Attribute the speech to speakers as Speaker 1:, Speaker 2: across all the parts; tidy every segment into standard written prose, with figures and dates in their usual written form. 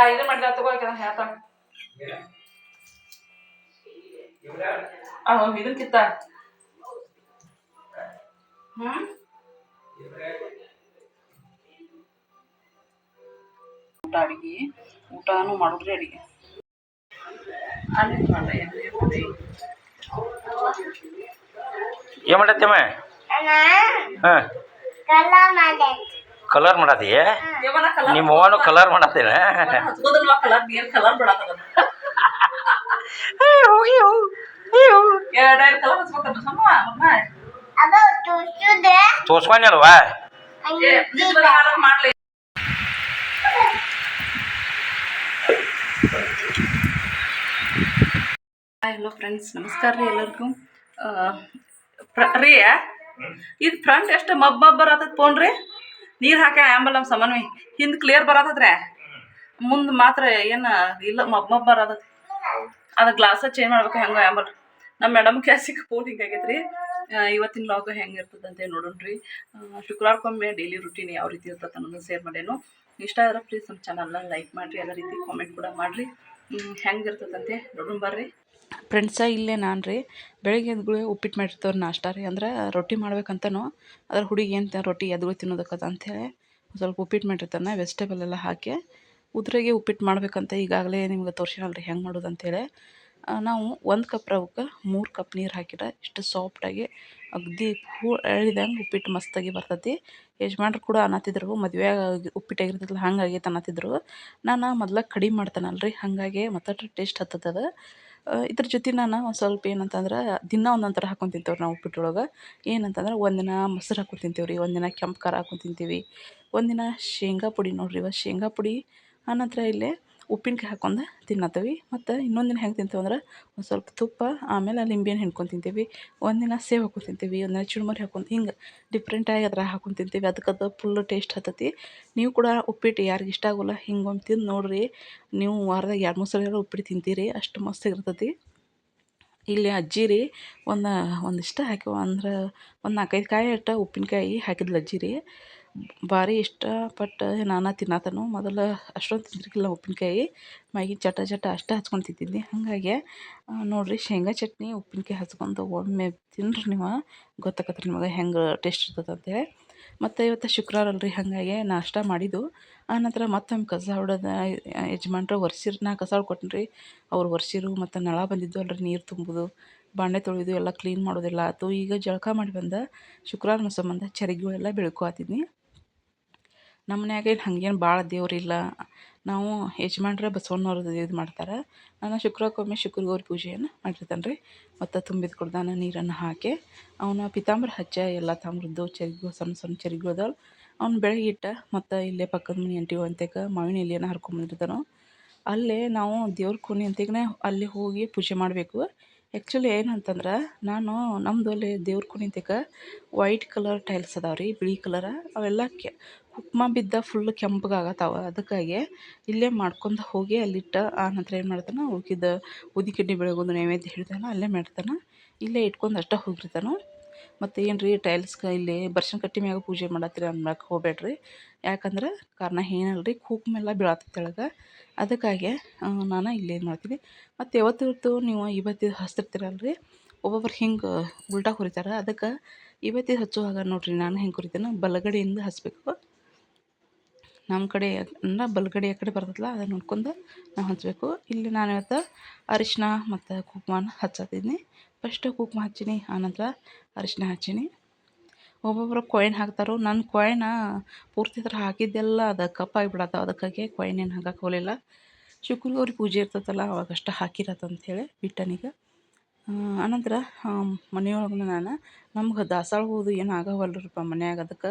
Speaker 1: ಇದು ಮಾಡಿದ ತಗೋಕ ಹೇಳ್ತ ಇದಕ್ಕಿತ್ತ ಊಟ ಅಡಿಗೆ ಊಟನೂ ಮಾಡಿದ್ರಿ ಅಡಿಗೆ
Speaker 2: ಏನ್ ಮಾಡತ್ತಮ್ಮ ಕಲರ್ ಮಾಡತ್ತಿ ನಿಮ್ಮ ಅವ್ವನು ಕಲರ್ ಮಾಡತ್ತೇನ
Speaker 1: ಕಲರ್ ಬಿಡತ್ತ
Speaker 2: ತೋರ್ಸ್ಕೊಂಡಲ್ವಾ
Speaker 1: ಮಾಡ್ಲಿ ಹಲೋ ಫ್ರೆಂಡ್ಸ್ ನಮಸ್ಕಾರ ರೀ ಎಲ್ಲರಿಗೂ ರೀ ಇದು ಫ್ರಂಟ್ ಎಷ್ಟು ಮಬ್ಬ ಬರತ್ತದ ಫೋನ್ ರೀ ನೀರು ಹಾಕಿ ಆಂಬಲ್ ನಮ್ಮ ಸಮನ್ವಿ ಹಿಂದೆ ಕ್ಲಿಯರ್ ಬರತ್ತದ್ರಿ ಮುಂದೆ ಮಾತ್ರ ಏನು ಇಲ್ಲ ಮಬ್ಬ ಬರತ್ತದ ಅದು ಗ್ಲಾಸ ಚೇಂಜ್ ಮಾಡ್ಬೇಕು ಹೆಂಗೆ ಆಂಬಲ್ ನಮ್ಮ ಮೇಡಮ್ ಕ್ಯಾಸಿಗೆ ಫೋನ್ ಹಿಂಗಾಗೈತೆ ರೀ ಇವತ್ತಿನ ಲಾಗ್ ಹೆಂಗೆ ಇರ್ತದೆ ಅಂತ ನೋಡೋಣ್ರಿ ಶುಕ್ರವಾರಕ್ಕೊಮ್ಮೆ ಡೈಲಿ ರುಟೀನ್ ಯಾವ ರೀತಿ ಇರ್ತದೆ ಅನ್ನೋದು ಶೇರ್ ಮಾಡೇನು ಇಷ್ಟ ಆದ್ರೆ ಪ್ಲೀಸ್ ನಮ್ಮ ಚಾನಲ್ನ ಲೈಕ್ ಮಾಡಿರಿ ಅದೇ ರೀತಿ ಕಾಮೆಂಟ್ ಕೂಡ ಮಾಡಿರಿ ಹೆಂಗೆ ಇರ್ತದಂತೆ ನೋಡೋಣ ಬರ್ರಿ ಫ್ರೆಂಡ್ಸ ಇಲ್ಲೇ ನಾನು ರೀ ಬೆಳಗ್ಗೆ ಎದ್ಗಳು ಉಪ್ಪಿಟ್ಟು ಮಾಡಿರ್ತವ್ರು ನಾಷ್ಟ ರೀ ಅಂದ್ರೆ ರೊಟ್ಟಿ ಮಾಡ್ಬೇಕಂತನೋ ಅದ್ರ ಹುಡುಗಿ ಏನು ರೊಟ್ಟಿ ಎದ್ಗಳು ತಿನ್ನೋದಕ್ಕದ ಅಂಥೇಳಿ ಸ್ವಲ್ಪ ಉಪ್ಪಿಟ್ಟು ಮಾಡಿರ್ತಾನೆ ವೆಜಿಟೇಬಲ್ ಎಲ್ಲ ಹಾಕಿ ಉದ್ರಿಗೆ ಉಪ್ಪಿಟ್ಟು ಮಾಡ್ಬೇಕಂತ ಈಗಾಗಲೇ ನಿಮ್ಗೆ ತೋರಿಸಿನಲ್ರಿ ಹೆಂಗೆ ಮಾಡೋದು ಅಂಥೇಳಿ ನಾವು 1 ಕಪ್ ರವಕ್ಕೆ 3 ಕಪ್ ನೀರು ಹಾಕಿದ್ರೆ ಇಷ್ಟು ಸಾಫ್ಟಾಗಿ ಅಗದಿ ಹೂ ಎಳಿದಂಗೆ ಉಪ್ಪಿಟ್ಟು ಮಸ್ತಾಗಿ ಬರ್ತೈತಿ ಯಜಮಾನ್ರು ಕೂಡ ಅನ್ನತ್ತಿದ್ರು ಮದುವೆ ಉಪ್ಪಿಟ್ಟಾಗಿರ್ತೈತಲ್ಲ ಹಂಗಾಗೈತೆ ಅನ್ನತ್ತಿದ್ರು ನಾನು ಮೊದ್ಲು ಕಡಿಮೆ ಮಾಡ್ತಾನಲ್ರಿ ಹಾಗಾಗಿ ಮತ್ತೆ ಟೇಸ್ಟ್ ಹತ್ತದ ಇದ್ರ ಜೊತೆ ನಾನು ಒಂದು ಸ್ವಲ್ಪ ಏನಂತಂದ್ರೆ ದಿನ ಒಂದೊಂದು ಥರ ಹಾಕ್ಕೊಂಡು ತಿಂತೇವ್ರಿ ನಾವು ಉಪ್ಪಿಟ್ಟೊಳಗೆ ಏನಂತಂದ್ರೆ ಒಂದಿನ ಮೊಸರು ಹಾಕ್ಕೊಂಡು ತಿಂತೀವಿ ರೀ ಒಂದಿನ ಕೆಂಪು ಖಾರ ಹಾಕ್ಕೊಂಡು ತಿಂತೀವಿ ಒಂದಿನ ಶೇಂಗಾ ಪುಡಿ ನೋಡಿರಿ ಇವತ್ತು ಶೇಂಗಾ ಪುಡಿ ಆನಂತರ ಇಲ್ಲೇ ಉಪ್ಪಿನಕಾಯಿ ಹಾಕ್ಕೊಂಡು ತಿನ್ನತ್ತೀವಿ ಮತ್ತು ಇನ್ನೊಂದು ದಿನ ಹೆಂಗೆ ತಿಂತೀವಿ ಅಂದ್ರೆ ಒಂದು ಸ್ವಲ್ಪ ತುಪ್ಪ ಆಮೇಲೆ ಲಿಂಬೆಹಣ್ಣು ಹಿಂಡ್ಕೊಂಡು ತಿಂತೀವಿ ಒಂದಿನ ಸೇವು ಹಾಕ್ಕೊಂಡು ತಿಂತೀವಿ ಒಂದಿನ ಚುರುಮುರಿ ಹಾಕ್ಕೊಂಡು ಹಿಂಗೆ ಡಿಫ್ರೆಂಟಾಗಿ ಅದ್ರ ಹಾಕ್ಕೊಂಡು ತಿಂತೀವಿ ಅದಕ್ಕದು ಫುಲ್ಲು ಟೇಸ್ಟ್ ಹತ್ತತಿ ನೀವು ಕೂಡ ಉಪ್ಪಿಟ್ಟು ಯಾರಿಗೆ ಇಷ್ಟ ಆಗೋಲ್ಲ ಹಿಂಗೊಂದು ತಿಂದು ನೋಡಿರಿ ನೀವು ವಾರದಾಗ 2-3 ಸಲ ಉಪ್ಪಿಟ್ಟು ತಿಂತೀರಿ ಅಷ್ಟು ಮಸ್ತಾಗಿರ್ತೈತಿ ಇಲ್ಲಿ ಅಜ್ಜಿ ರೀ ಒಂದಿಷ್ಟು ಹಾಕಿ ಅಂದ್ರೆ ಒಂದು 4-5 ಕಾಯಿ ಅಷ್ಟ ಉಪ್ಪಿನಕಾಯಿ ಹಾಕಿದ್ಲು ಅಜ್ಜಿ ರೀ ಭಾರಿ ಇಷ್ಟಪಟ್ಟು ನಾನು ತಿನ್ನತನು ಮೊದಲು ಅಷ್ಟೊಂದು ತಿಂತಿರ್ಕಿಲ್ಲ ಉಪ್ಪಿನಕಾಯಿ ಮ್ಯಾಗಿನ ಚಟ ಅಷ್ಟೇ ಹಚ್ಕೊಂಡು ತಿಂತಿದ್ನಿ ಹಾಗಾಗಿ ನೋಡಿರಿ ಶೇಂಗಾ ಚಟ್ನಿ ಉಪ್ಪಿನಕಾಯಿ ಹಚ್ಕೊಂಡು ಒಮ್ಮೆ ತಿನ್ನಿರಿ ನೀವು ಗೊತ್ತಾಗತ್ತೆ ನಿಮಗೆ ಹೆಂಗೆ ಟೇಸ್ಟ್ ಇರ್ತದೆ ಅಂತೇಳಿ ಮತ್ತು ಇವತ್ತು ಶುಕ್ರವಾರ ಅಲ್ರಿ ಹಾಗಾಗಿ ನಾಷ್ಟ ಮಾಡಿದ್ದು ಆನಂತರ ಮತ್ತೊಮ್ಮೆ ಕಸ ಹೊಡೆದ ಯಜಮಾನ್ರು ಒರೆಸಿರು ನಾ ಕಸ ಹೊಡ್ಕೊಟ್ಟಿನಿ ರೀ ಅವ್ರು ಒರೆಸಿರು ಮತ್ತು ನಳ ಬಂದಿದ್ದು ಅಲ್ರಿ ನೀರು ತುಂಬೋದು ಬಾಂಡೆ ತೊಳೆದು ಎಲ್ಲ ಕ್ಲೀನ್ ಮಾಡೋದೆಲ್ಲ ಆಯ್ತು ಈಗ ಜಳಕ ಮಾಡಿ ಬಂದ ಶುಕ್ರವಾರ ಸಂಬಂಧ ಚರಿಗೆಗಳೆಲ್ಲ ಬೆಳ್ಕೊತಿದ್ನಿ ನಮ್ಮ ಮನ್ಯಾಗ ಏನು ಹಂಗೇನು ಭಾಳ ದೇವ್ರಿಲ್ಲ ನಾವು ಯಜಮಾನ್ರೆ ಬಸವಣ್ಣವ್ರದ್ದು ಇದು ಮಾಡ್ತಾರೆ ನಾನು ಶುಕ್ರವಾರಕ್ಕೊಮ್ಮೆ ಶುಕ್ರಗೌರಿ ಪೂಜೆಯನ್ನು ಮಾಡಿರ್ತಾನೆ ರೀ ಮತ್ತು ತುಂಬಿದ ಕುಡ್ದಾನ ನೀರನ್ನು ಹಾಕಿ ಅವನ ಪಿತಾಂಬರಿ ಹಚ್ಚ ಎಲ್ಲ ತಾಮ್ರದ್ದು ಚರಿಗೆ ಸಣ್ಣ ಚರಿಗೆ ಅದಾವ ಅವ್ನು ಬೆಳಗ್ಗೆ ಇಟ್ಟ ಮತ್ತು ಇಲ್ಲೇ ಪಕ್ಕದ ಮನೆ ಅಂಟಿ ಅಂತೆಕ ಮಾವಿನ ಎಲೆಯನ್ನು ಹರ್ಕೊಂಬಂದಿರ್ತಾನೋ ಅಲ್ಲೇ ನಾವು ದೇವ್ರ ಕೋಣೆ ಅಂತೆಗೇ ಅಲ್ಲಿ ಹೋಗಿ ಪೂಜೆ ಮಾಡಬೇಕು ಆ್ಯಕ್ಚುಲಿ ಏನಂತಂದ್ರೆ ನಾನು ನಮ್ಮದು ಅಲ್ಲಿ ದೇವ್ರ ಕೋಣೆ ಅಂತೆಕ ವೈಟ್ ಕಲರ್ ಟೈಲ್ಸ್ ಅದಾವೆ ರೀ ಬಿಳಿ ಕಲರ ಅವೆಲ್ಲ ಕುಕ್ಮ ಬಿದ್ದ ಫುಲ್ ಕೆಂಪಗಾಗತ್ತಾವ ಅದಕ್ಕಾಗಿ ಇಲ್ಲೇ ಮಾಡ್ಕೊಂಡು ಹೋಗಿ ಅಲ್ಲಿಟ್ಟ ಆ ನಂತರ ಏನು ಮಾಡ್ತಾನೆ ಉಳ್ಕಿದ ಉದಿಕಡ್ಡಿ ಬೆಳಗೋದು ನೈವೇದ್ಯ ಹಿಡ್ತಾನೆ ಅಲ್ಲೇ ಮಾಡ್ತಾನೆ ಇಲ್ಲೇ ಇಟ್ಕೊಂಡು ಅಷ್ಟೇ ಹೋಗಿರ್ತಾನೆ ಮತ್ತು ಏನು ರೀ ಟೈಲ್ಸ್ಗೆ ಇಲ್ಲಿ ಬರ್ಶನ್ ಕಟ್ಟಿ ಮ್ಯಾಗ ಪೂಜೆ ಮಾಡತ್ತೀರಿ ಅನ್ನಕ್ಕೆ ಹೋಗ್ಬೇಡ್ರಿ ಯಾಕಂದ್ರೆ ಕಾರಣ ಏನಲ್ರಿ ಕುಕ್ಮ ಎಲ್ಲ ಬೀಳತ್ತೆ ಕೆಳಗೆ ಅದಕ್ಕಾಗಿ ನಾನು ಇಲ್ಲೇನು ಮಾಡ್ತೀನಿ ಮತ್ತು ಯಾವತ್ತು ನೀವು ಇವತ್ತು ಹಚ್ತಿರ್ತೀರಲ್ರಿ ಒಬ್ಬೊಬ್ರು ಹಿಂಗೆ ಉಲ್ಟಾ ಹುರಿತಾರೆ ಅದಕ್ಕೆ ಇವತ್ತಿಗೆ ಹಚ್ಚುವಾಗ ನೋಡಿರಿ ನಾನು ಹೆಂಗೆ ಹುರಿತೇನೆ ಬಲಗಡೆಯಿಂದ ಹಚ್ಚಬೇಕು ನಮ್ಮ ಕಡೆ ಅಂದ್ರೆ ಬಲಗಡೆ ಕಡೆ ಬರ್ತದಲ್ಲ ಅದನ್ನು ನೋಡ್ಕೊಂಡು ನಾವು ಹಚ್ಚಬೇಕು ಇಲ್ಲಿ ನಾನು ಇವತ್ತು ಅರಿಶಿನ ಮತ್ತು ಕುಂಕುಮನ ಹಚ್ಚತ್ತಿದ್ನಿ ಫಸ್ಟ್ ಕುಂಕುಮ ಹಚ್ಚೀನಿ ಆನಂತರ ಅರಿಶಿನ ಹಚ್ಚೀನಿ ಒಬ್ಬೊಬ್ಬರು ಕಾಯಿನ್ ಹಾಕ್ತಾರೋ ನನ್ನ ಕಾಯಿನ ಪೂರ್ತಿ ಥರ ಹಾಕಿದ್ದೆಲ್ಲ ಅದು ಕಪ್ಪಾಗಿಬಿಡತ್ತಾವ ಅದಕ್ಕಾಗಿ ಕಾಯಿನ್ ಏನು ಹಾಕಕ್ಕೆ ಹೋಗಲಿಲ್ಲ ಶುಕ್ರಗೌರಿ ಪೂಜೆ ಇರ್ತೈತಲ್ಲ ಅವಾಗಷ್ಟು ಹಾಕಿರತ್ತಂಥೇಳಿ ಬಿಟ್ಟನೀಗ ಅನಂತರ ಮನೆಯೊಳಗೆ ನಾನು ನಮ್ಗೆ ದಾಸವಾಳ ಹೂದು ಏನು ಆಗವಲ್ರಿಪ್ಪ ಮನ್ಯಾಗ ಅದಕ್ಕೆ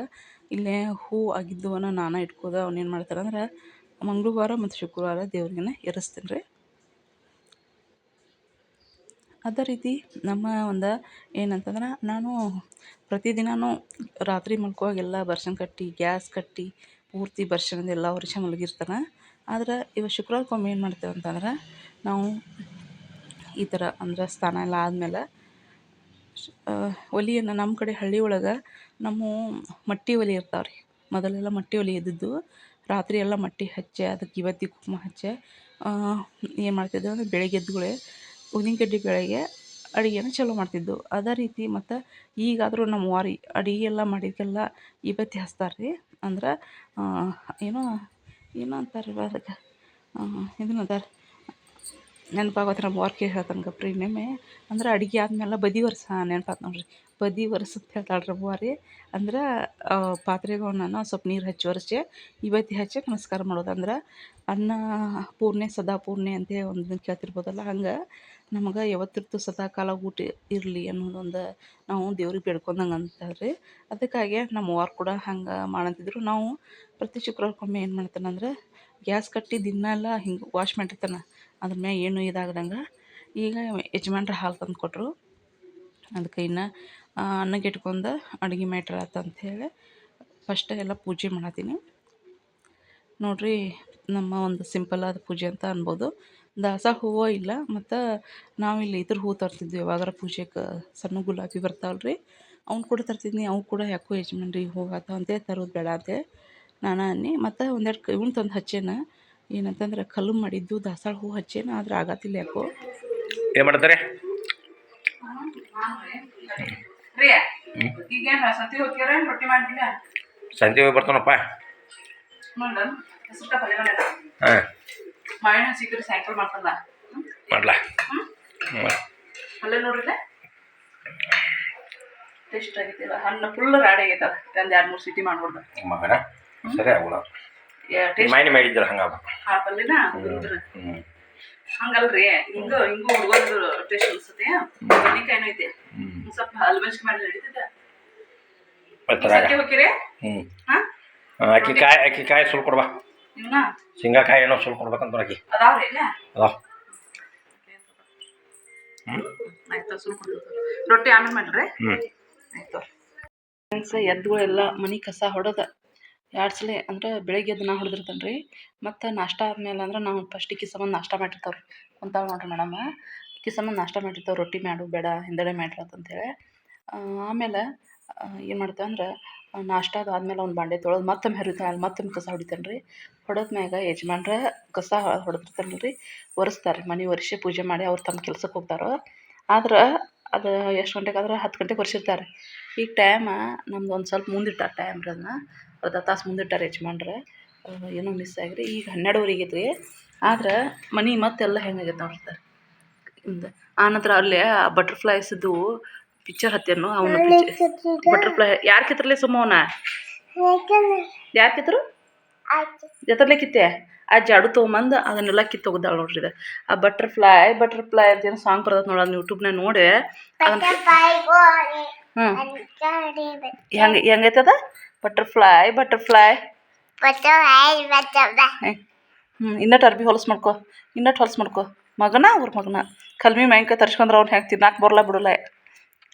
Speaker 1: ಇಲ್ಲೇ ಹೂ ಆಗಿದ್ದವನ್ನ ನಾನು ಇಟ್ಕೋದು ಅವನೇನು ಮಾಡ್ತಾರೆ ಅಂದ್ರೆ ಮಂಗಳವಾರ ಮತ್ತು ಶುಕ್ರವಾರ ದೇವ್ರಿಗೆ ಏರಿಸ್ತೀನಿ ರೀ ಅದೇ ರೀತಿ ನಮ್ಮ ಒಂದು ಏನಂತಂದ್ರೆ ನಾನು ಪ್ರತಿದಿನವೂ ರಾತ್ರಿ ಮಲ್ಕೋವಾಗೆಲ್ಲ ಬರ್ಶನ್ ಕಟ್ಟಿ ಗ್ಯಾಸ್ ಕಟ್ಟಿ ಪೂರ್ತಿ ವರ್ಷದಿಂದ ಎಲ್ಲ ವರ್ಷ ಮಲಗಿರ್ತಾನೆ. ಆದ್ರೆ ಇವ ಶುಕ್ರವಾರಕ್ಕೊಮ್ಮೆ ಏನು ಮಾಡ್ತೇವೆ ಅಂತಂದ್ರೆ ನಾವು ಈ ಥರ ಅಂದ್ರೆ ಸ್ನಾನ ಎಲ್ಲ ಆದಮೇಲೆ ಒಲೆಯನ್ನು ನಮ್ಮ ಕಡೆ ಹಳ್ಳಿ ಒಳಗೆ ನಮ್ಮ ಮಟ್ಟಿ ಒಲೆ ಇರ್ತಾವೆ ರೀ. ಮೊದಲೆಲ್ಲ ಮಟ್ಟಿ ಒಲೆ ಇದ್ದಿದ್ದು. ರಾತ್ರಿ ಎಲ್ಲ ಮಟ್ಟಿ ಹಚ್ಚಿ ಅದಕ್ಕೆ ಇವತ್ತಿ ಕುಂಕುಮ ಹಚ್ಚಿ ಏನು ಮಾಡ್ತಿದ್ದೆವು ಅಂದರೆ ಬೆಳಗ್ಗೆ ಎದ್ದುಗಳೇ ಉದ್ದಿನ ಕಡ್ಡಿ ಬೆಳಗ್ಗೆ ಅಡುಗೆನ ಚಾಲೂ ಮಾಡ್ತಿದ್ದೆವು. ಅದೇ ರೀತಿ ಮತ್ತು ಈಗಾದರೂ ನಮ್ಮ ವಾರಿ ಅಡುಗೆ ಎಲ್ಲ ಮಾಡಿದ್ದೆಲ್ಲ ಇವತ್ತಿ ಹಚ್ತಾರೆ ರೀ. ಅಂದ್ರೆ ಏನೋ ಅಂತಾರೆ ರೀ ಅದಕ್ಕೆ ಇದನ್ನದ ನೆನಪಾಗತ್ತೆ ನಮ್ಮ ವಾರ್ಕೆ ಹೇಳ್ತಾನೆ ಗಪ್ರಿ ಇನ್ನೊಮ್ಮೆ. ಅಂದ್ರೆ ಅಡುಗೆ ಆದಮೇಲೆ ಬದಿ ವರ್ಷ ನೆನಪಾತು ನೋಡ್ರಿ. ಬದಿ ವರ್ಷಕ್ಕೆ ಹೇಳ್ತಾಳೆ ರೀ ವಾರಿ. ಅಂದ್ರೆ ಪಾತ್ರೆಗಳನ್ನ ಸ್ವಲ್ಪ ನೀರು ಹಚ್ಚಿ ಒರೆಸಿ ಇವತ್ತಿ ಹಚ್ಚಿ ನಮಸ್ಕಾರ ಮಾಡೋದು. ಅಂದ್ರೆ ಅನ್ನ ಪೂರ್ಣೆ ಸದಾ ಪೂರ್ಣೆ ಅಂತೇಳಿ ಒಂದು ಕೇಳ್ತಿರ್ಬೋದಲ್ಲ, ಹಂಗೆ ನಮಗೆ ಯಾವತ್ತಿರ್ತು ಸದಾ ಕಾಲ ಊಟ ಇರಲಿ ಅನ್ನೋದೊಂದು ನಾವು ದೇವ್ರಿಗೆ ಬೇಡ್ಕೊಂಡಂಗೆ ಅಂತಾರೆ ರೀ. ಅದಕ್ಕಾಗಿ ನಮ್ಮ ವಾರು ಕೂಡ ಹಂಗೆ ಮಾಡಂತಿದ್ರು. ನಾವು ಪ್ರತಿ ಶುಕ್ರವಾರಕ್ಕೊಮ್ಮೆ ಏನು ಮಾಡ್ತಾನಂದ್ರೆ ಗ್ಯಾಸ್ ಕಟ್ಟಿ ದಿನ ಹಿಂಗೆ ವಾಶ್ ಮಾಡಿರ್ತಾನೆ, ಅದ್ರ ಮ್ಯಾಗ ಏನು ಇದಾಗ್ದಂಗೆ. ಈಗ ಯಜಮಾನ್ರು ಹಾಲು ತಂದು ಕೊಟ್ಟರು. ಅದಕ್ಕೆ ಇನ್ನು ಅನ್ನಕ್ಕೆ ಇಟ್ಕೊಂಡು ಅಡುಗೆ ಮ್ಯಾಟ್ರ್ ಆಯ್ತು ಅಂಥೇಳಿ ಫಸ್ಟ್ ಎಲ್ಲ ಪೂಜೆ ಮಾಡತ್ತೀನಿ ನೋಡಿರಿ. ನಮ್ಮ ಒಂದು ಸಿಂಪಲ್ಲಾದ ಪೂಜೆ ಅಂತ ಅನ್ಬೋದು. ದಾಸವಾಳ ಹೂವು ಇಲ್ಲ, ಮತ್ತು ನಾವಿಲ್ಲಿ ಇದ್ರ ಹೂವು ತರ್ತಿದ್ವಿ ಯಾವಾಗಾರ ಪೂಜೆಗೆ. ಸಣ್ಣ ಗುಲಾಬಿ ಬರ್ತಾವಲ್ಲ ರೀ, ಅವ್ನು ಕೂಡ ತರ್ತಿದ್ನಿ. ಅವು ಕೂಡ ಯಾಕೋ ಯಜಮಾನ್ರಿಗೆ ಹೋಗಾತಾವ ಅಂತೇಳಿ ತರೋದು ಬೇಡ ಅಂತೇಳಿ ನಾನು ಅನ್ನಿ. ಮತ್ತು ಒಂದೆರಡು ಇವ್ನು ತಂದು ಹಚ್ಚೇನ, ಏನಂತಂದ್ರೆ ಕಲ್ಲು ಮಾಡಿದ್ದು ದಾಸವಾಳ ಹೂವು ಹಚ್ಚೇನ. ಆದ್ರೆ ಆಗತ್ತಿಲ್ಲ ಯಾಕೋ.
Speaker 2: ಏನು ಮಾಡ್ತಾರೆ
Speaker 1: ಈಗೇನು ಸತಿ ಹೋಗ್ಯಾರ ರೊಟ್ಟಿ ಮಾಡ್ತೀವಿ.
Speaker 2: ಸಂಜೆ ಹೋಗಿ ಬರ್ತಾನಪ್ಪ.
Speaker 1: ನೋಡ ಹೆಸರು ಪಲ್ಯ
Speaker 2: ಹಾಂ
Speaker 1: ಮಾವಿನ ಸಿಕ್ಕರೆ ಸಾಯಂಕಾಲ ಮಾಡ್ಕೊಂಡ
Speaker 2: ಮಾಡ್ಲಾ
Speaker 1: ಪಲ್ಯ ನೋಡ್ರಿ ಟೇಸ್ಟ್ ಆಗೈತಿಲ್ಲ. ಹಣ್ಣು ಫುಲ್ ರಾಡಿ ಆಗೈತೆ. ಅದು ಒಂದು 2-3 ಸಿಟಿ ಮಾಡ್ಬಿಡ್ದು
Speaker 2: ಮಗನ ಸರಿ ಆಗೋಲ್ಲ. ಮೈನಿ ಮಾಡಿದ್ರು ಹಂಗ
Speaker 1: ಆ ಪಲ್ಯನ ಹಂಗಲ್ರಿ. ಹಿಂಗೂ ಹುಡುಗರ್ದು ಟೇಸ್ಟ್ ಅನ್ಸುತ್ತೆ. ಬದ್ನಿಕಾಯಿನೂ ಐತೆ, ಸ್ವಲ್ಪ ಹಲ್ಮೆಸ್ಗೆ ಮಾಡಿ ನಡೀತೈತೆ. ಹೋಗಿರಿ
Speaker 2: ಅಕ್ಕಿ ಕಾಯಿ ಸುಲ್ ಕೊಡ್ಬಾ.
Speaker 1: ಇವನ್ನ
Speaker 2: ಶೇಂಗಾಕಾಯಿ ಏನೋ ಸುಲ್ ಕೊಡ್ಬೇಕಂತ ಅಕ್ಕಿ
Speaker 1: ಅದಾವ್ರಿ ಇಲ್ಲ
Speaker 2: ಅದಾವ.
Speaker 1: ಆಯ್ತು, ಸುಲ್ ಕೊಡ್ತೀವಿ. ರೊಟ್ಟಿ ಆಮೇಲೆ ಮಾಡ್ರಿ. ಆಯ್ತು ಫ್ರೆಂಡ್ಸ್, ಎದ್ದುಗಳೆಲ್ಲ ಮನೆ ಕಸ ಹೊಡೆದ 2 ಸಲ ಅಂದ್ರೆ ಬೆಳಗ್ಗೆ ಎದ್ದು ನಾ ಹೊಡೆದಿರ್ತಾನೆ ರೀ. ಮತ್ತು ನಾಷ್ಟ ಆದಮೇಲೆ ಅಂದ್ರೆ ನಾವು ಫಸ್ಟ್ ಸಂಬಂಧ ನಾಷ್ಟ ಮಾಡಿರ್ತಾವೆ ರೀ. ಕುಂತಾವ ನೋಡ್ರಿ ಮೇಡಮ್, ಸಂಬಂಧ ನಾಷ್ಟ ಮಾಡಿರ್ತಾವೆ. ರೊಟ್ಟಿ ಮಾಡು ಬೇಡ ಹಿಂದೆಡೆ ಮಾಡಿರತ್ತಂತೇಳಿ. ಆಮೇಲೆ ಏನು ಮಾಡ್ತೇವೆ ಅಂದ್ರೆ ನಾಷ್ಟ ಆದಮೇಲೆ ಅವ್ನು ಬಾಂಡೆ ತೊಳೆದು ಮತ್ತೊಮ್ಮೆ ಹರಿತಾಳೆ, ಮತ್ತೊಮ್ಮೆ ಕಸ ಹೊಡಿತಾನೆ ರೀ. ಹೊಡೆದ್ಮ್ಯಾಗ ಯಜಮಾನ್ರ ಕಸ ಹೊಡೆದಿರ್ತಾನಲ್ಲ ರೀ, ಒರೆಸ್ತಾರೆ. ಮನೆ ಒರೆಸಿ ಪೂಜೆ ಮಾಡಿ ಅವ್ರು ತಮ್ಮ ಕೆಲ್ಸಕ್ಕೆ ಹೋಗ್ತಾರೋ. ಆದ್ರೆ ಅದು ಎಷ್ಟು ಗಂಟೆಗೆ ಆದ್ರೆ 10 ಗಂಟೆಗೆ ಒರೆಸಿರ್ತಾರೆ. ಈಗ ಟೈಮ ನಮ್ದು ಒಂದು ಸ್ವಲ್ಪ ಮುಂದಿಟ್ಟಾರೆ ಟೈಮ್ ರೀ. ಅದನ್ನ ಅರ್ಧ ತಾಸು ಮುಂದಿಟ್ಟಾರೆ ಯಜಮಾನ್ರೆ. ಏನೋ ಮಿಸ್ ಆಗಿರಿ. ಈಗ 12:30 ಐತ್ರಿ. ಆದ್ರೆ ಮನೆ ಮತ್ತೆಲ್ಲ ಹೆಂಗಾಗೈತೆ ನೋಡ್ತಾರೆ ಇಂದ. ಆನಂತರ ಅಲ್ಲೇ ಬಟರ್ಫ್ಲೈಸ್ದು ಪಿಕ್ಚರ್ ಹತ್ತೇನು ಅವನ ಬಟರ್ಫ್ಲೈ ಯಾರು ಕಿತ್ತರ್ಲಿ ಸುಮ್ಮವನ ಯಾರು ಕಿತ್ತರು ಎತ್ತರ್ಲೆ ಕಿತ್ತೆ ಆ ಜಾಡು ತೊಗೊಂಬಂದು ಅದನ್ನೆಲ್ಲ ಕಿತ್ತೋಗ್ದಾಳ ನೋಡ್ರಿ. ಇದು ಆ ಬಟರ್ಫ್ಲೈ ಅಂತ ಏನೋ ಸಾಂಗ್ ಬರ್ತದೆ ನೋಡಿ, ಅದನ್ನ ಯೂಟ್ಯೂಬ್ನಾಗ ನೋಡಿ ಅದನ್ನ ಹೆಂಗೈತದ ಬಟರ್ಫ್ಲೈ ಇನ್ನಟ್ಟು ಅರ್ಬಿ ಹೊಲಸು ಮಾಡ್ಕೊ ಮಗನ ಅವ್ರ ಮಗನ ಕಲ್ಮಿ ಮ್ಯಾಂಕ ತರ್ಸ್ಕೊಂಡ್ರೆ ಅವ್ನು ಹೆಂಗೆ ತಿನ್ನಾಕೆ ಬರಲ್ಲ ಬಿಡಲ್ಲ.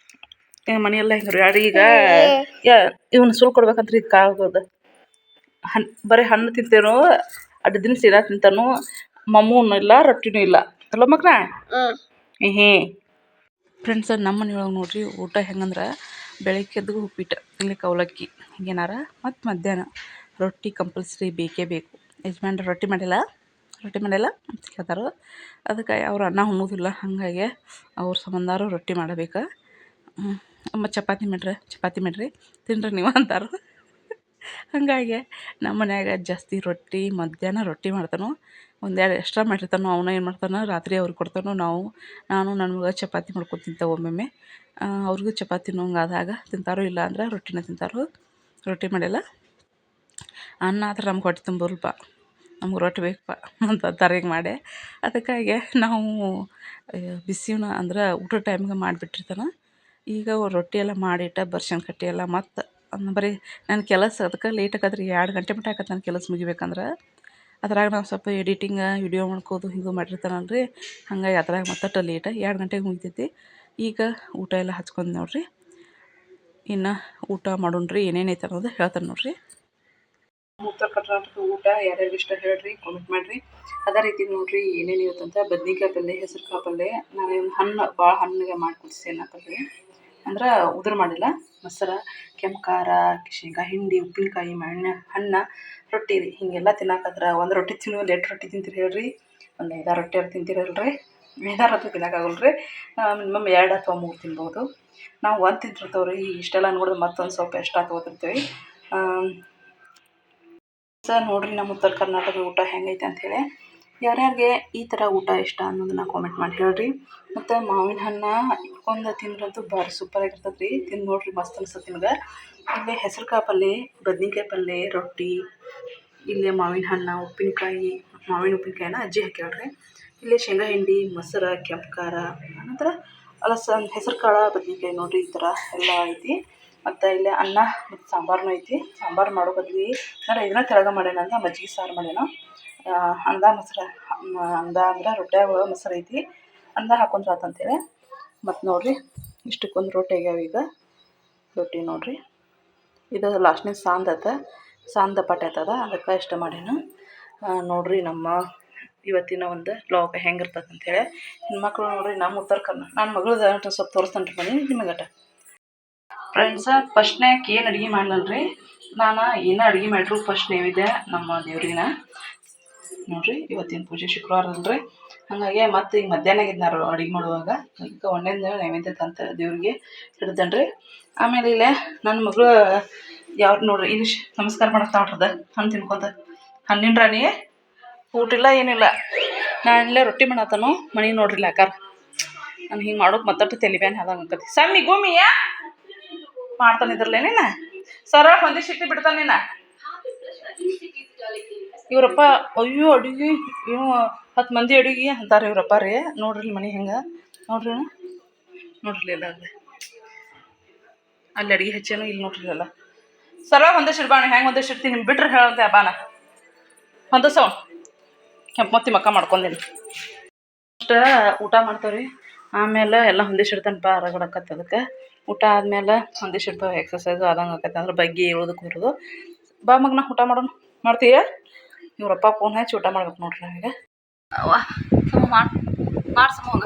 Speaker 1: ಮನೆಯೆಲ್ಲ ಹೆಂಗೆ ರೀ. ಈಗ ಇವ್ನು ಸುಲ್ ಕೊಡ್ಬೇಕಂತ್ರಿ. ಇದು ಕಾಗೋದು ಬರೀ ಹಣ್ಣು ತಿಂತೇನೋ, ದಿನ ಸೀರಾ ತಿಂತಾನು, ಮಮ್ಮೂನು ಇಲ್ಲ ರೊಟ್ಟಿನೂ ಇಲ್ಲ ಅಲ್ಲ ಮಗನ. ಫ್ರೆಂಡ್ಸ್, ನಮ್ಮ ಮನೆಯೊಳಗೆ ನೋಡ್ರಿ ಊಟ ಹೆಂಗಂದ್ರೆ ಬೆಳಗ್ಗೆ ಎದ್ದು ಉಪ್ಪಿಟ್ಟು ತಿನ್ಲಿಕ್ಕೆ ಅವಲಕ್ಕಿ ಹಿಂಗೇನಾರ, ಮತ್ತು ಮಧ್ಯಾಹ್ನ ರೊಟ್ಟಿ ಕಂಪಲ್ಸರಿ ಬೇಕೇ ಬೇಕು. ಯಜಮಾನ್ರು ರೊಟ್ಟಿ ಮಾಡಿಲ್ಲ ಅಂತ ಕೇಳ್ತಾರೆ. ಅದಕ್ಕೆ ಅವ್ರು ಅನ್ನ ಉಣ್ಣೋದಿಲ್ಲ, ಹಾಗಾಗಿ ಅವ್ರ ಸಂಬಂಧಾರು ರೊಟ್ಟಿ ಮಾಡಬೇಕು. ಮತ್ತು ಚಪಾತಿ ಮಾಡಿರಿ ತಿನ್ನಿರಿ ನೀವು ಅಂತಾರೆ. ಹಾಗಾಗಿ ನಮ್ಮ ಮನ್ಯಾಗ ಜಾಸ್ತಿ ರೊಟ್ಟಿ, ಮಧ್ಯಾಹ್ನ ರೊಟ್ಟಿ ಮಾಡ್ತಾನೋ. 1-2 ಎಕ್ಸ್ಟ್ರಾ ಮಾಡಿರ್ತಾನೋ, ಅವನ್ನ ಏನು ಮಾಡ್ತಾನೋ ರಾತ್ರಿ ಅವ್ರಿಗೆ ಕೊಡ್ತಾನೋ. ನಾನು ನನ್ನ ಮಗ ಚಪಾತಿ ಮಾಡ್ಕೊಂಡು ತಿಂತೇವೆ ಒಮ್ಮೊಮ್ಮೆ. ಅವ್ರಿಗೂ ಚಪಾತಿನೂ ಹಂಗಾದಾಗ ತಿಂತಾರೋ, ಇಲ್ಲ ಅಂದ್ರೆ ರೊಟ್ಟಿನ ತಿಂತಾರೋ. ರೊಟ್ಟಿ ಮಾಡಿಲ್ಲ ಅನ್ನ ಆದ್ರೆ ನಮ್ಗೆ ಹೊಟ್ಟೆ ತುಂಬಲ್ಪ, ನಮ್ಗೆ ರೊಟ್ಟಿ ಬೇಕಪ್ಪ ಅಂತಾರೆ ಈಗ ಮಾಡಿ. ಅದಕ್ಕಾಗಿ ನಾವು ಬಿಸಿನ ಅಂದ್ರೆ ಊಟ ಟೈಮ್ಗೆ ಮಾಡಿಬಿಟ್ಟಿರ್ತಾನೆ. ಈಗ ರೊಟ್ಟಿ ಎಲ್ಲ ಮಾಡಿಟ್ಟ ಬರ್ಸನ್ ಕಟ್ಟಿ ಎಲ್ಲ ಮತ್ತು ಬರೀ ನನ್ನ ಕೆಲಸ ಅದಕ್ಕೆ ಲೇಟ್ ಆಕತ್ರಿ. 2 ಗಂಟೆ ಮಟ್ಟ ಆಕತ್ತೆ ನನ್ನ ಕೆಲಸ ಮುಗಿಬೇಕಂದ್ರೆ. ಅದ್ರಾಗ ನಾವು ಸ್ವಲ್ಪ ಎಡಿಟಿಂಗ ವಿಡಿಯೋ ಮಾಡ್ಕೋದು ಹಿಂಗೆ ಮಾಡಿರ್ತಾನಲ್ಲ ರೀ, ಹಾಗಾಗಿ ಅದ್ರಾಗ ಮತ್ತಷ್ಟು ಲೇಟ 2 ಗಂಟೆಗೆ ಮುಗಿತೈತಿ. ಈಗ ಊಟ ಎಲ್ಲ ಹಚ್ಕೊಂಡು ನೋಡ್ರಿ. ಇನ್ನು ಊಟ ಮಾಡೋಣ್ರಿ, ಏನೇನೈತೆ ಅನ್ನೋದು ಹೇಳ್ತಾನೆ ನೋಡ್ರಿ. ಉತ್ತರ ಕರ್ನಾಟಕ ಊಟ ಯಾರ್ಯಾರಿಗೆ ಇಷ್ಟ ಹೇಳ್ರಿ, ಕಾಮೆಂಟ್ ಮಾಡಿರಿ. ಅದೇ ರೀತಿ ನೋಡಿರಿ ಏನೇನು ಇವತ್ತಂತ ಬದ್ನಿಕಾಯಿ ಪಲ್ಯ, ಹೆಸರುಕಾಳು ಪಲ್ಯ. ನಾನು ಹಣ್ಣು ಭಾಳ ಹಣ್ಣಿಗೆ ಮಾಡಿ ಕುದಿಸೇನ ಪಲ್ಯ ಅಂದ್ರೆ ಉದುರು ಮಾಡಿಲ್ಲ. ಮೊಸರು, ಕೆಂಪು ಖಾರ, ಶೇಂಗಾ ಹಿಂಡಿ, ಉಪ್ಪಿನಕಾಯಿ, ಮಾವಿನ ಹಣ್ಣು, ರೊಟ್ಟಿ ರೀ. ಹೀಗೆಲ್ಲ ತಿನ್ನಕತ್ರ ಒಂದು ರೊಟ್ಟಿ ತಿನ್ನೋದು 8 ರೊಟ್ಟಿ ತಿಂತೀರಿ ಹೇಳ್ರಿ? ಒಂದು 5-6 ರೊಟ್ಟಿ ತಿಂತೀರಲ್ರಿ? 5-6 ರೊಟ್ಟಿ ತಿನ್ನೋಕ್ಕಾಗಲ್ಲ ರೀ. ಮಿನಿಮಮ್ 2 ಅಥವಾ 3 ತಿನ್ಬೋದು. ನಾವು ಒಂದು ತಿಂತಿರ್ತೇವೆ ರೀ. ಇಷ್ಟೆಲ್ಲ ನೋಡಿದ್ರೆ ಮತ್ತೊಂದು ಸ್ವಲ್ಪ ಎಕ್ಸ್ಟ್ರಾ ತೊಗೊತಿರ್ತೀವಿ. ಸರ್ ನೋಡಿರಿ ನಮ್ಮ ಉತ್ತರ ಕರ್ನಾಟಕ ಊಟ ಹೆಂಗೈತೆ ಅಂಥೇಳಿ. ಯಾರ್ಯಾರಿಗೆ ಈ ಥರ ಊಟ ಇಷ್ಟ ಅನ್ನೋದನ್ನ ಕಾಮೆಂಟ್ ಮಾಡಿ ಹೇಳ್ರಿ. ಮತ್ತು ಮಾವಿನ ಹಣ್ಣು ಇಟ್ಕೊಂಡು ತಿಂದ್ರಂತೂ ಭಾರಿ ಸೂಪರಾಗಿರ್ತದೆ ರೀ. ತಿಂದು ನೋಡಿರಿ, ಮಸ್ತ್ ಅನ್ಸುತ್ತೆ ನಿಮ್ಗೆ. ಇಲ್ಲೇ ಹೆಸರುಕಾಳು ಪಲ್ಯ, ಬದ್ನಿಕಾಯಿ ಪಲ್ಯ, ರೊಟ್ಟಿ, ಇಲ್ಲೇ ಮಾವಿನ ಹಣ್ಣು, ಉಪ್ಪಿನಕಾಯಿ, ಮಾವಿನ ಉಪ್ಪಿನಕಾಯಿನ ಅಜ್ಜಿ ಹಾಕ್ಯಾಳ್ರಿ. ಇಲ್ಲೇ ಶೇಂಗಾ ಹಿಂಡಿ, ಮೊಸರು, ಕೆಂಪು ಖಾರ, ಆನಂತರ ಹೆಸರುಕಾಳು, ಬದ್ನಿಕಾಯಿ ನೋಡಿರಿ ಈ ಥರ ಎಲ್ಲ ಐತಿ. ಮತ್ತು ಇಲ್ಲೇ ಅನ್ನ ಮತ್ತು ಸಾಂಬಾರನೂ ಐತಿ. ಸಾಂಬಾರು ಮಾಡೋ ಬದ್ಲಿ ನಾನು ಇದನ್ನ ಕೆಳಗೆ ಮಾಡ್ಯಾನ ಅಂದ್ರೆ ಮಜ್ಜಿಗೆ ಸಾರು ಮಾಡ್ಯಾನ. ಅಂದ ಮೊಸರು ಅಂದ ಅಂದ್ರೆ ರೊಟ್ಯಾಗ ಮೊಸರು ಐತಿ, ಅಂದ ಹಾಕೊಂಡ್ರೆ ಆತಂತೇಳಿ. ಮತ್ತು ನೋಡಿರಿ ಇಷ್ಟಕ್ಕೊಂದು ರೊಟ್ಟಿ ಆಗ್ಯಾವ. ಈಗ ರೊಟ್ಟಿ ನೋಡಿರಿ, ಇದು ಲಾಸ್ಟ್ನೇ ಸಾಂದ ದಪಾಟೆ ಆಯ್ತದ, ಅದಕ್ಕೆ ಇಷ್ಟ ಮಾಡ್ಯಾನ. ನೋಡಿರಿ ನಮ್ಮ ಇವತ್ತಿನ ಒಂದು ಬ್ಲಾಗ್ ಹೆಂಗಿರ್ತದೆ ಅಂಥೇಳಿ. ಹೆಣ್ಮಕ್ಳು ನೋಡಿರಿ ನಮ್ಮ ಉತ್ತರ ಕರ್ನಾಟಕ. ನನ್ನ ಮಗಳದ್ದು ಸ್ವಲ್ಪ ತೋರಿಸ್ತೇನೆ ರೀ ಬನ್ನಿ ನಿಮಗಟ. ಫ್ರೆಂಡ್ಸ, ಫಸ್ಟ್ನ್ಯಾಗ ಏನು ಅಡುಗೆ ಮಾಡ್ಲಲ್ರಿ ನಾನು. ಏನೋ ಅಡುಗೆ ಮಾಡಿದ್ರು ಫಸ್ಟ್ ನೈವೇದ್ಯ ನಮ್ಮ ದೇವ್ರಿನ ನೋಡಿರಿ. ಇವತ್ತಿನ ಪೂಜೆ ಶುಕ್ರವಾರ ಅಲ್ರಿ, ಹಾಗಾಗಿ ಮತ್ತು ಈಗ ಮಧ್ಯಾಹ್ನ ಇದ್ನಾರು ಅಡುಗೆ ಮಾಡುವಾಗ ಈಗ ಒಣ್ಣೆಂದು ನೈವೇದ್ಯ ಅಂತ ದೇವ್ರಿಗೆ ಹಿಡ್ದನ್ರಿ. ಆಮೇಲೆ ಇಲ್ಲೇ ನನ್ನ ಮಗಳು ಯಾವ್ದು ನೋಡ್ರಿ ಇಲ್ಲಿ ನಮಸ್ಕಾರ ಮಾಡಕ್ಕೆ ನೋಡ್ರದ ಹಣ್ಣು ತಿನ್ಕೊಂತ. ಹಣ್ಣಿನ ರಾಣಿ ಊಟ ಇಲ್ಲ ಏನಿಲ್ಲ. ನಾನು ಇಲ್ಲೇ ರೊಟ್ಟಿ ಮಾಡತ್ತನು ಮನೆಗೆ ನೋಡ್ರಿ ಲಾಕಾರ. ನಾನು ಹಿಂಗೆ ಮಾಡೋಕೆ ಮತ್ತಟ್ಟು ತಲೆ ಬ್ಯಾನ್ ಆದಂಗೆ ಆಕತಿ. ಸಮ್ಮಿ ಗುಮಿಯ ಮಾಡ್ತಾನಿದ್ರಲ್ಲೇ ನೀನು ಸರ ಹೊಂದಿಸಿಟ್ಟು ಬಿಡ್ತಾನೆ ನೀನು. ಇವರಪ್ಪ ಅಯ್ಯೋ ಅಡುಗೆ ಇವು 10 ಮಂದಿ ಅಡುಗೆ ಅಂತಾರೆ ಇವರಪ್ಪ ರೀ. ನೋಡ್ರಿ ಮನೆ ಹೆಂಗೆ ನೋಡ್ರಿ, ನೋಡ್ರಿ ಇಲ್ಲ ಅಲ್ಲಿ ಅಡುಗೆ ಹೆಚ್ಚೇನು ಇಲ್ಲಿ ನೋಡ್ರಿಲ್ಲ. ಸರ ಹೊಂದಿಸಿಡ್ಬಾಣ ಹೆಂಗೆ ಹೊಂದಿಸಿಡ್ತೀನಿ ನಿಮ್ಗೆ ಬಿಟ್ರೆ ಹೇಳಂತೆ ಬಾನ ಹೊಂದಸವ ಕೆಂಪು ಮತ್ತಿ ಮಕ್ಕ ಮಾಡ್ಕೊಂಡೀನಿ. ಅಷ್ಟು ಊಟ ಮಾಡ್ತಾವ್ರಿ. ಆಮೇಲೆ ಎಲ್ಲ ಹೊಂದಿಸಿಡ್ತಾನೆ ಬಾ ರಗಡಕ್ಕತ್ತೆ. ಅದಕ್ಕೆ ಊಟ ಆದಮೇಲೆ ಹೊಂದಿಸಿಡ್ತಾವೆ. ಎಕ್ಸಸೈಸು ಆದಂಗೆ ಆಕತ್ತೆ ಅಂದ್ರೆ ಬಗ್ಗೆ ಇರೋದಕ್ಕೆ ಬರೋದು. ಬಾ ಮಗನ ಊಟ ಮಾಡೋಣ. ಮಾಡ್ತೀಯ? ಇವರಪ್ಪ ಫೋನ್ ಹಚ್ಚಿ ಊಟ ಮಾಡ್ಬೇಕು ನೋಡ್ರಿ ನನಗೆ. ಅವ್ವ ಸಮ ಮಾಡ್ಸಮ್ಮ ಹೋಗ.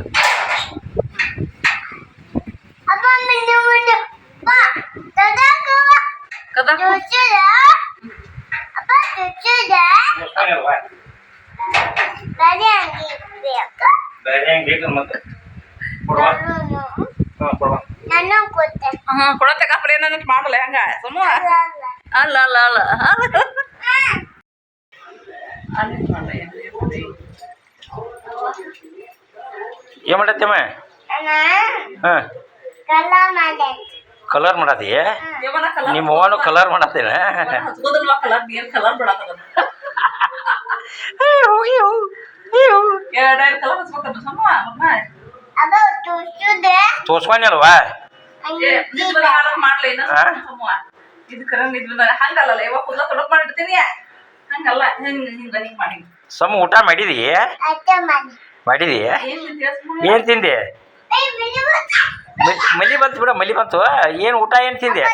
Speaker 1: ಕೊಡತ್ತೆ ಕಾಪಲೆ ಏನಂತ ಮಾಡಲ್ಲ ಹೆಂಗ ಸುಮ್ಮ ಅಲ್ಲ ಅಲ್ಲ ಅಲ್ಲ
Speaker 2: ಏನು ಮಾಡತ್ತಮ್ಮ? ಹಾಂ, ಕಲರ್ ಮಾಡತ್ತೀ? ನಿಮ್ಮ ಅವ್ವನು ಕಲರ್ ಮಾಡತ್ತೇನ?
Speaker 1: ಕಲರ್ ಬಿಡತ್ತ
Speaker 2: ತೋರ್ಸ್ಕೊಂಡಲ್ವಾ?
Speaker 1: ಮಾಡ್ಲಿ ಹಂಗಲ್ಲ ಇವಾಗ ಕುದ ತೊಡಕ್ ಮಾಡಿರ್ತೀನಿ. ಹಂಗಲ್ಲ ಹಿಂಗೆ ಹಿಂಗೆ ಹಿಂಗೆ ಮಾಡಿ
Speaker 2: ಸಮ ಊಟ ಮಾಡಿದಿ? ಮಾಡಿದಿ? ಏನು ತಿಂದೆ? ಮಲಿ ಬಂತು ಬಿಡ, ಮಲಿ ಬಂತು. ಏನು ಊಟ ಏನು ತಿಂದೆ?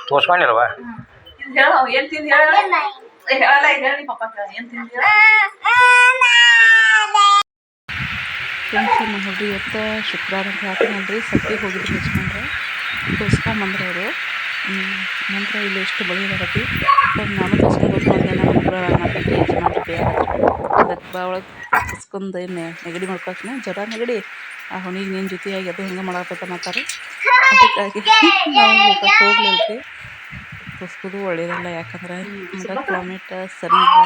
Speaker 2: ತೋರ್ಸ್ಕೊಂಡಿಲ್ವಾ?
Speaker 1: ಹೇಳ ಏನು ತಿಂದು ಹೇಳಲ್ಲ. ಹೇಳಿ ಪಾಪ ಏನು ತಿಂದು ಫ್ರೆಂಡ್ಸ್. ನೋಡ್ರಿ ಇವತ್ತು ಶುಕ್ರವಾರ ಅಂತ ಹೇಳ್ತೀನಲ್ರಿ. ಸತ್ತಿ ಹೋಗಿದ್ರು ಹಚ್ಕೊಂಡ್ರೆ ತೋರಿಸ್ಕೊಂಬಂದ್ರೆ ಅವರು. ನಂತರ ಇಲ್ಲಿ ಎಷ್ಟು ಬಳಿ ಬರತ್ತಿ ನಾನು ತೋರಿಸ್ಕೊಂಡ್ಬಂದೆ. ನಮ್ಮ ಮಕ್ಕಳು 4 ಕೆಜಿ ಮಾಡಿರ್ತೀವಿ. ಅದಕ್ಕೆ ಬಾ ಒಳಗೆ ತೋರಿಸ್ಕೊಂಡು ನೆಗಡಿ ಮಾಡ್ಕೊಳ್ತೀನಿ. ಜ್ವರ ನೆಗಡಿ ಆ ಹುಣಿಗೆ ನಿನ್ನ ಜೊತೆಯಾಗಿ ಅದು ಹಿಂಗೆ ಮಾಡಾಕತ್ತ ಮಾತಾರೆ. ಅದಕ್ಕಾಗಿ ನಾವು ಹೋಗ್ಲಿಲ್ರಿ. ತೋರಿಸ್ಕೋದು ಒಳ್ಳೇದಲ್ಲ. ಯಾಕಂದ್ರೆ ಕ್ಲೈಮೇಟ್ ಸರಿ ಇಲ್ಲ,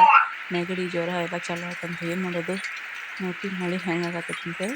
Speaker 1: ನೆಗಡಿ ಜ್ವರ ಎಲ್ಲ ಚಾಲು ಆಯ್ತಂತ ಏನು ಮಾಡೋದು. ನೋಡ್ತೀವಿ ಮಳೆ ಹೆಂಗೆ ಆಗತ್ತಂತೆ.